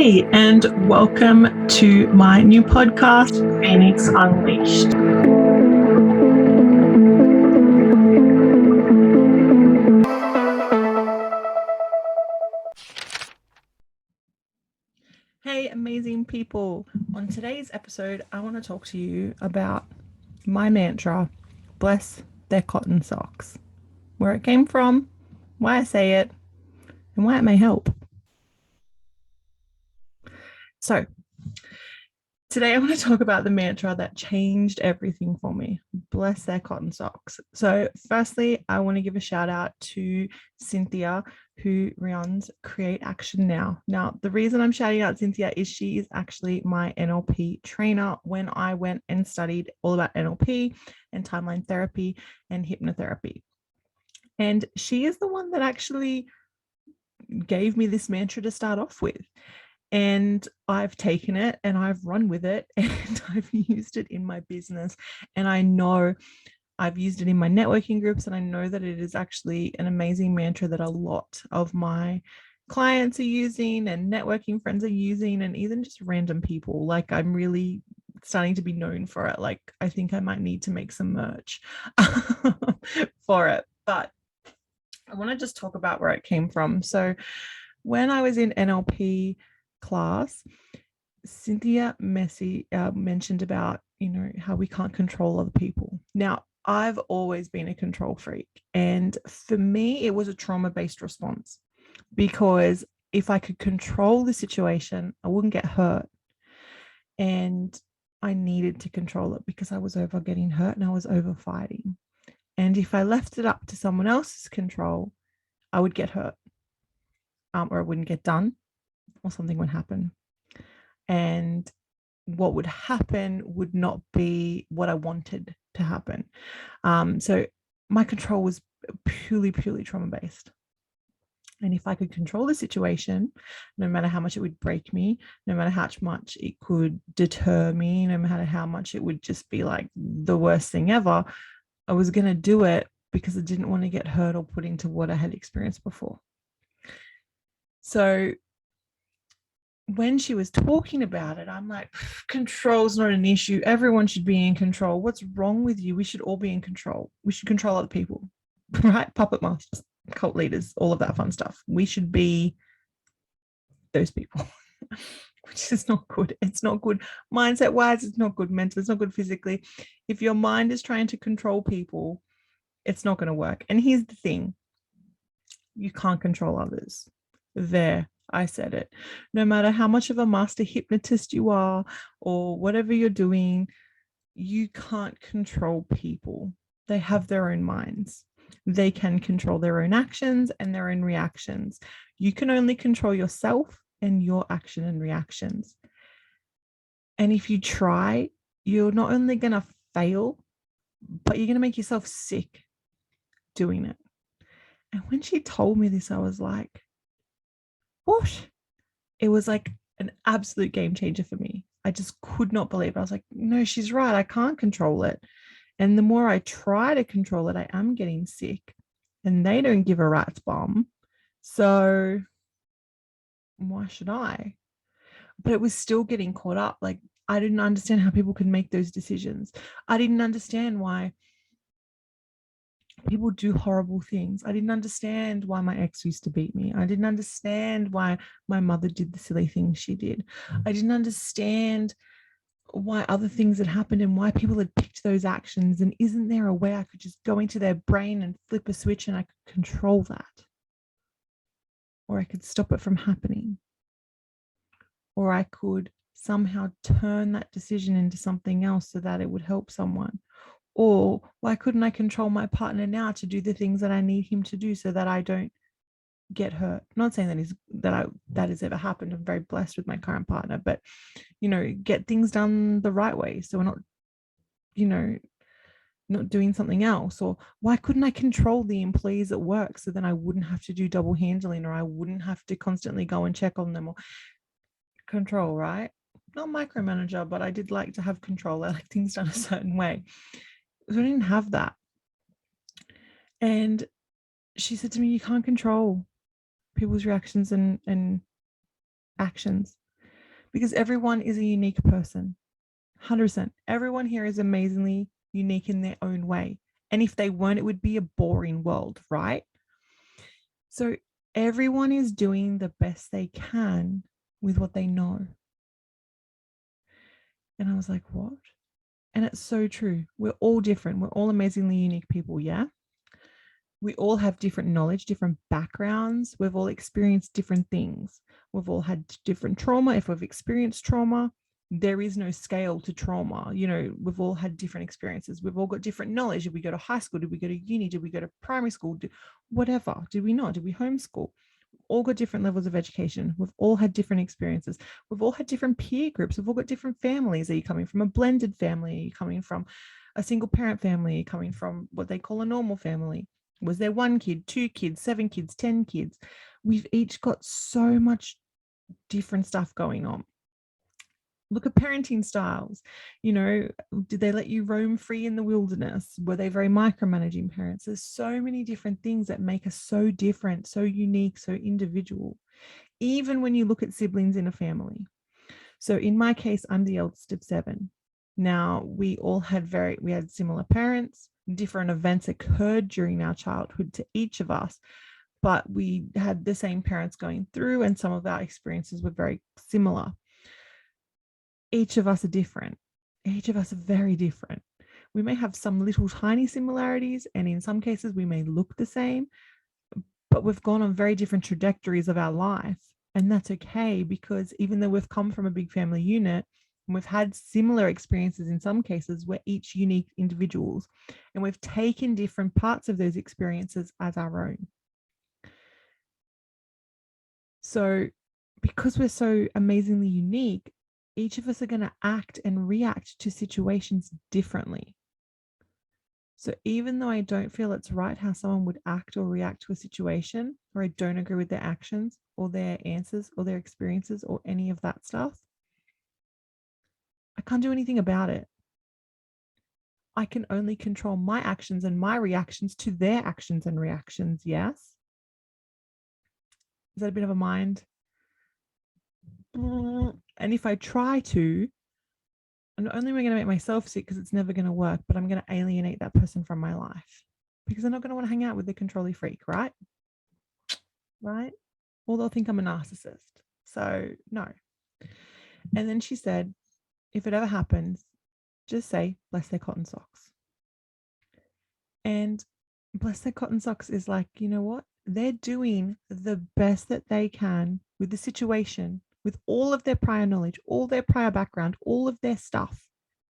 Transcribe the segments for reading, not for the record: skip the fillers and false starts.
Hey, and welcome to my new podcast, Phoenix Unleashed. Hey, amazing people. On today's episode, I want to talk to you about my mantra, bless their cotton socks, where it came from, why I say it, and why it may help. So, today I want to talk about the mantra that changed everything for me. Bless their cotton socks. So firstly, I want to give a shout out to Cynthia, who runs Create Action Now. Now, the reason I'm shouting out Cynthia is she is actually my NLP trainer when I went and studied all about NLP and timeline therapy and hypnotherapy. And she is the one that actually gave me this mantra to start off with. And I've taken it and I've run with it and I've used it in my business. And I know I've used it in my networking groups, and I know that it is actually an amazing mantra that a lot of my clients are using and networking friends are using, and even just random people. Like, I'm really starting to be known for it. Like, I think I might need to make some merch for it. But I want to just talk about where it came from. So when I was in NLP class, Cynthia mentioned about, how we can't control other people. Now, I've always been a control freak, and for me, it was a trauma-based response, because if I could control the situation, I wouldn't get hurt, and I needed to control it because I was over getting hurt and I was over fighting. And if I left it up to someone else's control, I would get hurt, or it wouldn't get done, or something would happen. And what would happen would not be what I wanted to happen. So my control was purely trauma-based. And if I could control the situation, no matter how much it would break me, no matter how much it could deter me, no matter how much it would just be like the worst thing ever, I was going to do it because I didn't want to get hurt or put into what I had experienced before. So when she was talking about it, I'm like, control's not an issue. Everyone should be in control. What's wrong with you? We should all be in control. We should control other people, right? Puppet masters, cult leaders, all of that fun stuff. We should be those people, which is not good. It's not good mindset wise. It's not good mentally. It's not good physically. If your mind is trying to control people, it's not going to work. And here's the thing. You can't control others. I said it. No matter how much of a master hypnotist you are or whatever you're doing, you can't control people. They have their own minds. They can control their own actions and their own reactions. You can only control yourself and your action and reactions. And if you try, you're not only going to fail, but you're going to make yourself sick doing it. And when she told me this, I was like, what? It was like an absolute game changer for me. I just could not believe it. I was like, no, she's right. I can't control it. And the more I try to control it, I am getting sick. And they don't give a rat's bum. So why should I? But it was still getting caught up. Like, I didn't understand how people could make those decisions. I didn't understand why people do horrible things. I didn't understand why my ex used to beat me. I didn't understand why my mother did the silly things she did. I didn't understand why other things had happened and why people had picked those actions. And isn't there a way I could just go into their brain and flip a switch and I could control that? Or I could stop it from happening. Or I could somehow turn that decision into something else so that it would help someone. Or why couldn't I control my partner now to do the things that I need him to do so that I don't get hurt? I'm not saying that has ever happened. I'm very blessed with my current partner, but get things done the right way. So we're not, not doing something else. Or why couldn't I control the employees at work so then I wouldn't have to do double handling, or I wouldn't have to constantly go and check on them, or control, right? Not micromanager, but I did like to have control. I like things done a certain way. So I didn't have that. And she said to me, you can't control people's reactions and actions. because everyone is a unique person. 100%. Everyone here is amazingly unique in their own way. And if they weren't, it would be a boring world, right? So everyone is doing the best they can with what they know. And I was like, what? And it's so true. We're all different. We're all amazingly unique people. Yeah. We all have different knowledge, different backgrounds. We've all experienced different things. We've all had different trauma. If we've experienced trauma, there is no scale to trauma. We've all had different experiences. We've all got different knowledge. Did we go to high school? Did we go to uni? Did we go to primary school? Whatever. Did we not? Did we homeschool? All got different levels of education. We've all had different experiences. We've all had different peer groups. We've all got different families. Are you coming from a blended family? Are you coming from a single parent family? Are you coming from what they call a normal family? Was there 1 kid, 2 kids, 7 kids, 10 kids? We've each got so much different stuff going on. Look at parenting styles. Did they let you roam free in the wilderness? Were they very micromanaging parents? There's so many different things that make us so different, so unique, so individual, even when you look at siblings in a family. So in my case, I'm the eldest of 7. Now, we had similar parents. Different events occurred during our childhood to each of us, but we had the same parents going through, and some of our experiences were very similar. Each of us are different. Each of us are very different. We may have some little tiny similarities, and in some cases we may look the same, but we've gone on very different trajectories of our life. And that's okay, because even though we've come from a big family unit, and we've had similar experiences in some cases, we're each unique individuals, and we've taken different parts of those experiences as our own. So because we're so amazingly unique, each of us are going to act and react to situations differently. So even though I don't feel it's right how someone would act or react to a situation, or I don't agree with their actions or their answers or their experiences or any of that stuff, I can't do anything about it. I can only control my actions and my reactions to their actions and reactions. Yes? Is that a bit of a mind? And if I try to, not only am I going to make myself sick because it's never going to work, but I'm going to alienate that person from my life, because they're not going to want to hang out with the controlling freak, right? Right? Or they'll think I'm a narcissist. So no. And then she said, if it ever happens, just say, bless their cotton socks. And bless their cotton socks is like, you know what? They're doing the best that they can with the situation, with all of their prior knowledge, all their prior background, all of their stuff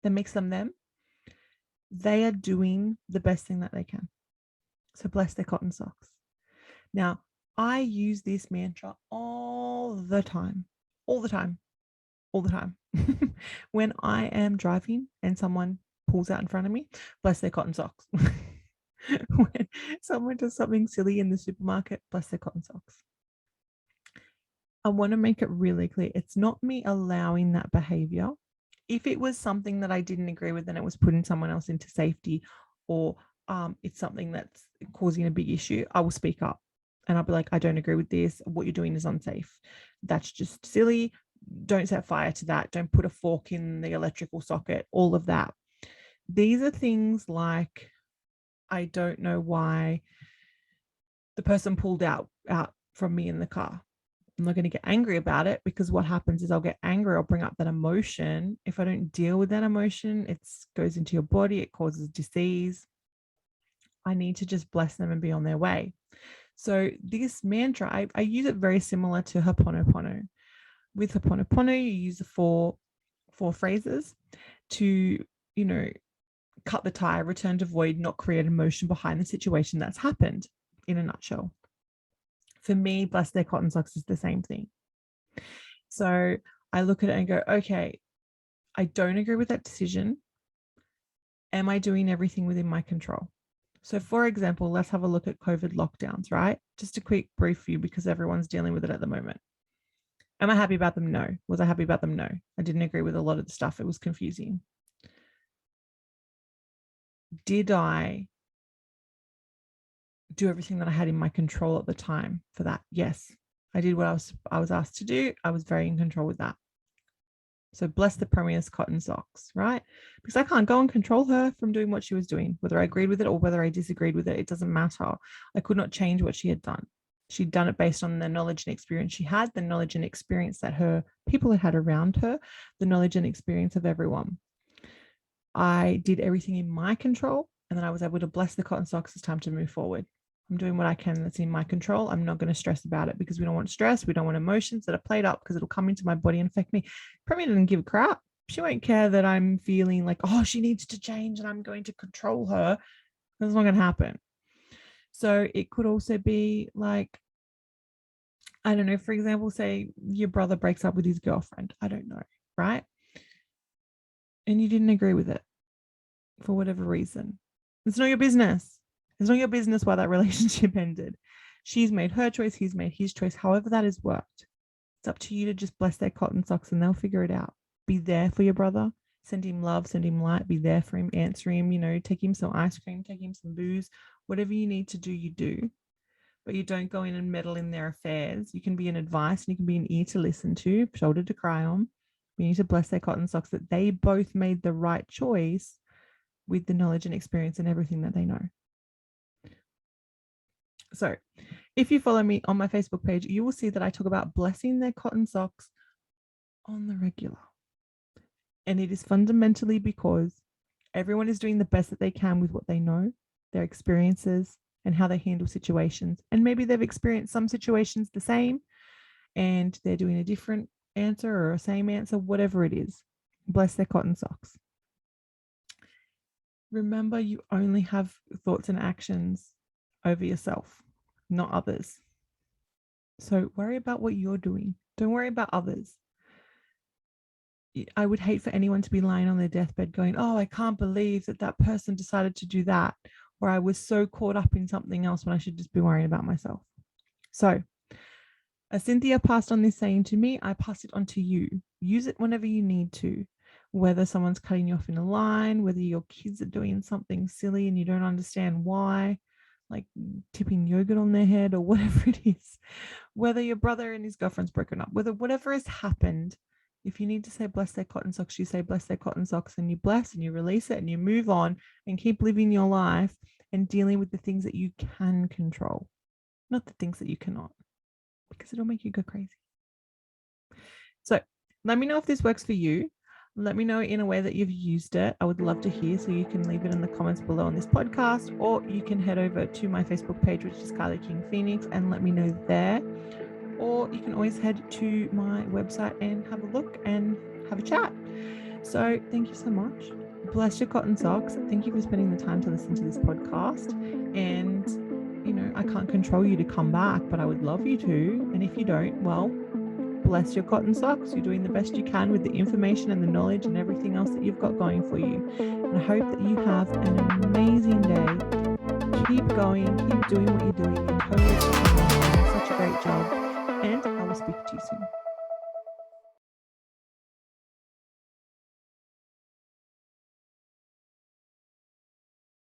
that makes them them. They are doing the best thing that they can. So bless their cotton socks. Now, I use this mantra all the time. When I am driving and someone pulls out in front of me, bless their cotton socks. When someone does something silly in the supermarket, bless their cotton socks. I want to make it really clear. It's not me allowing that behavior. If it was something that I didn't agree with and it was putting someone else into safety, or it's something that's causing a big issue, I will speak up and I'll be like, I don't agree with this. What you're doing is unsafe. That's just silly. Don't set fire to that. Don't put a fork in the electrical socket, all of that. These are things like, I don't know why the person pulled out from me in the car. I'm not going to get angry about it, because what happens is I'll get angry. I'll bring up that emotion. If I don't deal with that emotion, it goes into your body. It causes disease. I need to just bless them and be on their way. So this mantra, I use it very similar to Ho'oponopono. With Ho'oponopono, you use the four phrases to, cut the tie, return to void, not create emotion behind the situation that's happened, in a nutshell. For me, bless their cotton socks is the same thing. So I look at it and go, okay, I don't agree with that decision. Am I doing everything within my control? So for example, let's have a look at COVID lockdowns, right? Just a quick brief view, because everyone's dealing with it at the moment. Am I happy about them? No. Was I happy about them? No. I didn't agree with a lot of the stuff. It was confusing. Did I do everything that I had in my control at the time for that? Yes, I did what I was asked to do. I was very in control with that. So bless the Premier's cotton socks, right? Because I can't go and control her from doing what she was doing, whether I agreed with it or whether I disagreed with it. It doesn't matter. I could not change what she had done. She'd done it based on the knowledge and experience she had, the knowledge and experience that her people had around her, the knowledge and experience of everyone. I did everything in my control, and then I was able to bless the cotton socks. It's time to move forward. I'm doing what I can that's in my control. I'm not going to stress about it because we don't want stress. We don't want emotions that are played up because it'll come into my body and affect me. Premier doesn't give a crap. She won't care that I'm feeling like, oh, she needs to change and I'm going to control her. That's not going to happen. So it could also be like, I don't know, for example, say your brother breaks up with his girlfriend. I don't know, right? And you didn't agree with it for whatever reason. It's not your business. It's not your business why that relationship ended. She's made her choice. He's made his choice. However that has worked. It's up to you to just bless their cotton socks and they'll figure it out. Be there for your brother. Send him love. Send him light. Be there for him. Answer him. Take him some ice cream. Take him some booze. Whatever you need to do, you do. But you don't go in and meddle in their affairs. You can be an advice and you can be an ear to listen to, shoulder to cry on. We need to bless their cotton socks that they both made the right choice with the knowledge and experience and everything that they know. So if you follow me on my Facebook page, you will see that I talk about blessing their cotton socks on the regular. And it is fundamentally because everyone is doing the best that they can with what they know, their experiences, and how they handle situations. And maybe they've experienced some situations the same and they're doing a different answer or a same answer, whatever it is. Bless their cotton socks. Remember, you only have thoughts and actions over yourself, not others. So worry about what you're doing. Don't worry about others. I would hate for anyone to be lying on their deathbed going, oh, I can't believe that person decided to do that. Or I was so caught up in something else when I should just be worrying about myself. So as Cynthia passed on this saying to me, I pass it on to you. Use it whenever you need to. Whether someone's cutting you off in a line, whether your kids are doing something silly and you don't understand why, like tipping yogurt on their head or whatever it is, whether your brother and his girlfriend's broken up, whatever has happened, if you need to say bless their cotton socks, you say bless their cotton socks and you bless and you release it and you move on and keep living your life and dealing with the things that you can control, not the things that you cannot, because it'll make you go crazy. So let me know if this works for you. Let me know in a way that you've used it. I would love to hear, so you can leave it in the comments below on this podcast, or you can head over to my Facebook page, which is Kylie King Phoenix, and let me know there. Or you can always head to my website and have a look and have a chat. So thank you so much. Bless your cotton socks. Thank you for spending the time to listen to this podcast. And, I can't control you to come back, but I would love you to. And if you don't, well, bless your cotton socks. You're doing the best you can with the information and the knowledge and everything else that you've got going for you. And I hope that you have an amazing day. Keep going, keep doing what you're doing. You're totally